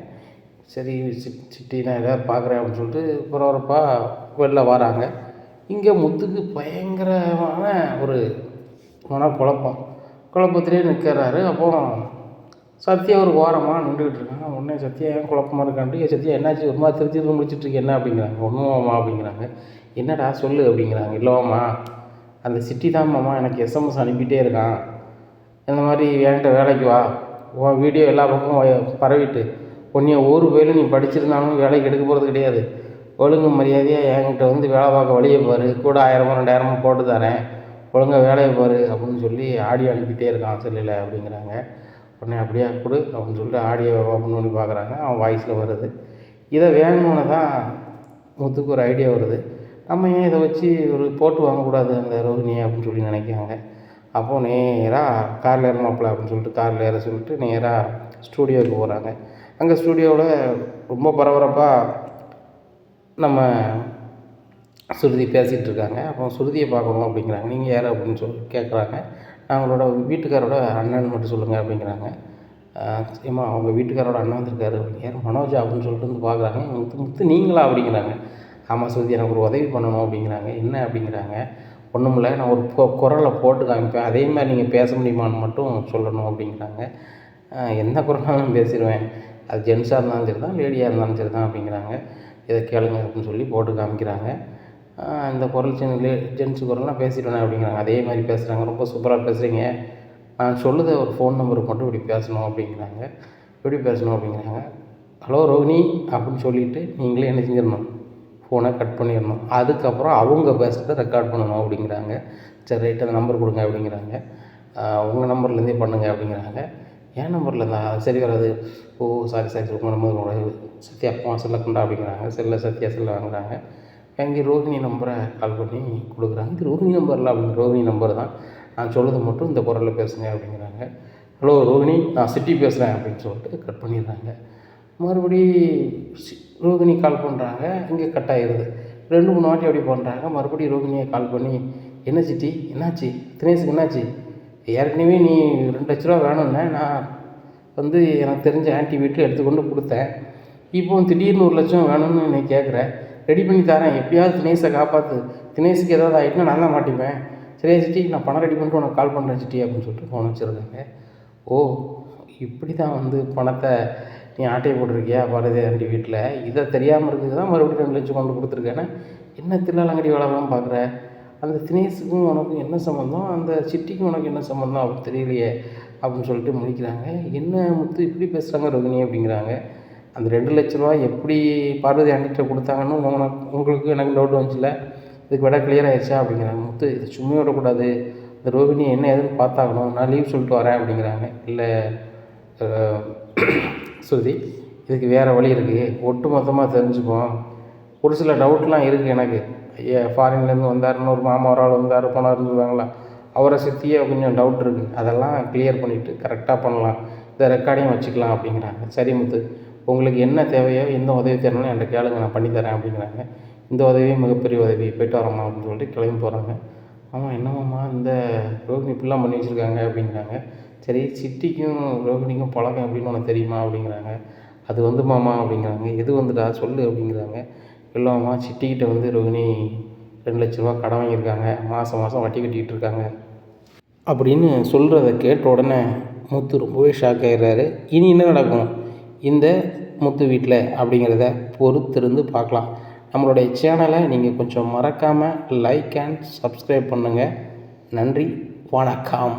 சரி சிட்டி, நான் எதாவது பார்க்குறேன் அப்படின்னு சொல்லிட்டு பரபரப்பாக வெளில வராங்க. இங்கே முத்துக்கு பயங்கரமான ஒரு குழப்பத்திலே நிற்கிறாரு. அப்போ சத்யா ஒரு ஓரமாக நின்றுக்கிட்டு இருக்காங்க. உடனே சத்யா ஏன் குழப்பமாக இருக்கான்ட்டு, சத்யா என்னாச்சு ஒரு மாதிரி திருச்சி முடிச்சிட்ருக்கு என்ன அப்படிங்கிறாங்க. ஒன்றுமாம்மா அப்படிங்கிறாங்க. என்னடா சொல்லு அப்படிங்கிறாங்க. இல்லைவாம்மா, அந்த சிட்டி தான் மாமா எனக்கு எஸ்எம்எஸ் அனுப்பிட்டே இருக்கான், இந்த மாதிரி என்கிட்ட வேலைக்கு வா, உன் வீடியோ எல்லா பக்கமும் பரவிட்டு உன்னைய ஒரு வேலை நீ படிச்சிருந்தாலும் வேலைக்கு எடுக்க போகிறது கிடையாது, ஒழுங்கு மரியாதையாக என்கிட்ட வந்து வேலை பார்க்க வழியை பாரு, கூட 1000 2000 போட்டு தரேன், ஒழுங்காக வேலையை பாரு அப்படின்னு சொல்லி ஆடியோ அனுப்பிட்டே இருக்கான் செல்லில் அப்படிங்கிறாங்க. உடனே அப்படியே கொடு அப்படின்னு சொல்லிட்டு ஆடியோ ஓப்பன் பண்ணி பார்க்குறாங்க. அவன் வாய்ஸில் வருது. இதை வேணும்னு தான் முத்துக்கு ஒரு ஐடியா வருது, நம்ம ஏன் இதை வச்சு ஒரு போட்டு வாங்கக்கூடாது அந்த ரோகிணியை அப்படின்னு சொல்லி நினைக்கிறாங்க. அப்போது நேராக காரில் ஏறமாப்பில் அப்படின்னு சொல்லிட்டு காரில் ஏற சொல்லிட்டு நேராக ஸ்டூடியோவுக்கு போகிறாங்க. அங்கே ஸ்டூடியோவில் ரொம்ப பரபரப்பாக நம்ம சுருதி பேசிகிட்டு இருக்காங்க. அப்போ சுருதியை பார்க்கணும் அப்படிங்கிறாங்க. நீங்கள் யார் அப்படின்னு சொல்லி கேட்குறாங்க. அவங்களோட வீட்டுக்காரோட அண்ணன் மட்டும் சொல்லுங்கள் அப்படிங்கிறாங்க. ஏம்மா அவங்க வீட்டுக்காரோட அண்ணன் வந்திருக்காரு அப்படின்னு. யார், மனோஜா அப்படின்னு சொல்லிட்டு வந்து பார்க்குறாங்க. முத்து நீங்களா அப்படிங்கிறாங்க. ஆமாம் சுருதி, எனக்கு ஒரு உதவி பண்ணணும் அப்படிங்கிறாங்க. என்ன அப்படிங்கிறாங்க. ஒன்றும் இல்லை, நான் ஒரு குரலை போட்டு காமிப்பேன், அதே மாதிரி நீங்கள் பேச முடியுமான்னு மட்டும் சொல்லணும் அப்படிங்கிறாங்க. எந்த குரலாலும் பேசிடுவேன், அது ஜென்ஸாக இருந்தாலும் சரி தான், லேடியாக இருந்தாலும் சரி தான் அப்படிங்கிறாங்க. இதை கேளுங்க அப்படின்னு சொல்லி போட்டு காமிக்கிறாங்க. இந்த குரல் ஜென்ஸு குரல்லாம் பேசிடுவேன் அப்படிங்கிறாங்க. அதே மாதிரி பேசுகிறாங்க. ரொம்ப சூப்பராக பேசுகிறீங்க, நான் சொல்லுத ஒரு ஃபோன் நம்பருக்கு மட்டும் இப்படி பேசணும் அப்படிங்கிறாங்க. எப்படி பேசணும் அப்படிங்கிறாங்க. ஹலோ ரோகிணி அப்படின்னு சொல்லிவிட்டு நீங்களே என்ன செஞ்சிடணும், ஃபோனை கட் பண்ணிடணும். அதுக்கப்புறம் அவங்க பேசுகிறத ரெக்கார்ட் பண்ணணும் அப்படிங்கிறாங்க. சரி ரைட், அந்த நம்பர் கொடுங்க அப்படிங்கிறாங்க. உங்கள் நம்பர்லேருந்தே பண்ணுங்கள் அப்படிங்கிறாங்க. என் நம்பரில் தான் சரி வராது. ஓ சாரி உங்கள் நம்பர் சத்யா செல்லை கொண்டா அப்படிங்கிறாங்க. சத்யா செல்லை வாங்குறாங்க. வாங்கி ரோகிணி நம்பரை கால் பண்ணி கொடுக்குறாங்க. இது ரோகிணி நம்பரில் அப்படிங்கிற ரோகிணி நம்பர் தான், நான் சொல்லுறது மட்டும் இந்த குரலில் பேசுங்க அப்படிங்கிறாங்க. ஹலோ ரோகிணி, நான் சிட்டி பேசுகிறேன் அப்படின்னு சொல்லிட்டு கட் பண்ணிடுறாங்க. மறுபடி ரோகிணி கால் பண்ணுறாங்க. இங்கே கட் ஆகிடுது. 2-3 வாட்டி அப்படி பண்ணுறாங்க. மறுபடியும் ரோகிணியை கால் பண்ணி, என்ன சிட்டி என்னாச்சு, தினேஷுக்கு என்னாச்சு, ஏற்கனவே நீ 2 லட்ச ரூபா வேணும்னே, நான் வந்து எனக்கு தெரிஞ்ச ஆன்ட்டி வீட்டில் எடுத்துக்கொண்டு கொடுத்தேன், இப்போ திடீர்னு 1 லட்சம் வேணும்னு நீ கேட்குற, ரெடி பண்ணி தரேன், எப்படியாவது தினேஷை காப்பாற்று, தினேஷுக்கு ஏதாவது ஆகிட்டுனா நான் தான் மாட்டிப்பேன், சரியா சிட்டி, நான் பணம் ரெடி பண்ணிட்டு உனக்கு கால் பண்ணுறேன் சிட்டி அப்படின்னு சொல்லிட்டு ஃபோன் வச்சுருக்காங்க. ஓ இப்படி தான் வந்து பணத்தை நீ ஆட்டையை போட்டிருக்கியா பாரதி ஆண்டி வீட்டில், இதை தெரியாமல் இருக்குது தான் மறுபடியும் 2 லட்சம் கொண்டு கொடுத்துருக்கேன்னா, என்ன திருநாளங்கடி வேலைலாம் பார்க்குற, அந்த தினேஷுக்கும் உனக்கும் என்ன சம்மந்தம், அந்த சிட்டிக்கும் உனக்கு என்ன சம்மந்தம் அப்படின்னு தெரியலையே அப்படின்னு சொல்லிட்டு முடிக்கிறாங்க. என்ன முத்து இப்படி பேசுகிறாங்க ரோகிணி அப்படிங்கிறாங்க. அந்த 2 லட்ச ரூபா எப்படி பார்வதி ஆண்டிகிட்ட கொடுத்தாங்கன்னு உங்களுக்கு எனக்கு டவுட் வந்துச்சுல, இதுக்கு விட கிளியர் ஆகிடுச்சா அப்படிங்கிறாங்க. முத்து இது சும்மா விடக்கூடாது, இந்த ரோகிணி என்ன ஏதுன்னு பார்த்தாகணும், நான் லீவ் சொல்லிட்டு வரேன் அப்படிங்கிறாங்க. இல்லை சுருதி, இதுக்கு வேறு வழி இருக்குது, ஒட்டு மொத்தமாக தெரிஞ்சுப்போம். ஒரு சில டவுட்லாம் இருக்குது எனக்கு. ஐயா ஃபாரின்லேருந்து வந்தார், இன்னொரு மாமா ஒரு ஆள் வந்தார் போனார்னு சொல்லுவாங்களா, அவரை சுற்றியே கொஞ்சம் டவுட் இருக்குது. அதெல்லாம் கிளியர் பண்ணிவிட்டு கரெக்டாக பண்ணலாம், இந்த ரெக்கார்டையும் வச்சுக்கலாம் அப்படிங்கிறாங்க. சரி முத்து, உங்களுக்கு என்ன தேவையோ, எந்த உதவி தேவைன்னு என்கிட்ட கேளுங்க, நான் பண்ணித்தரேன் அப்படிங்கிறாங்க. இந்த உதவியும் மிகப்பெரிய உதவி, போய்ட்டு வரோம்மா அப்படின்னு சொல்லிட்டு கிளம்பி போகிறாங்க. ஆமாம், என்னம்மாம்மா இந்த ரோகிணி இப்படிலாம் பண்ணி வச்சுருக்காங்க அப்படிங்கிறாங்க. சரி, சிட்டிக்கும் ரோகிணிக்கும் பழக்கம் எப்படின்னு உனக்கு தெரியுமா அப்படிங்கிறாங்க. அது வந்து மாமா அப்படிங்கிறாங்க. எது வந்துடா சொல்லு அப்படிங்கிறாங்க. இல்லைம்மா, சிட்டிக்கிட்ட வந்து ரோகிணி 2,00,000 கடன் வாங்கியிருக்காங்க, மாதம் மாதம் வட்டி கட்டிக்கிட்டு இருக்காங்க அப்படின்னு சொல்கிறத கேட்ட உடனே முத்து ரொம்பவே ஷாக் ஆகிடுறாரு. இனி என்ன நடக்கும் இந்த முத்து வீட்டில் அப்படிங்கிறத பொறுத்திருந்து பார்க்கலாம். நம்மளுடைய சேனலை நீங்கள் கொஞ்சம் மறக்காமல் லைக் அண்ட் சப்ஸ்கிரைப் பண்ணுங்கள். நன்றி, வணக்கம்.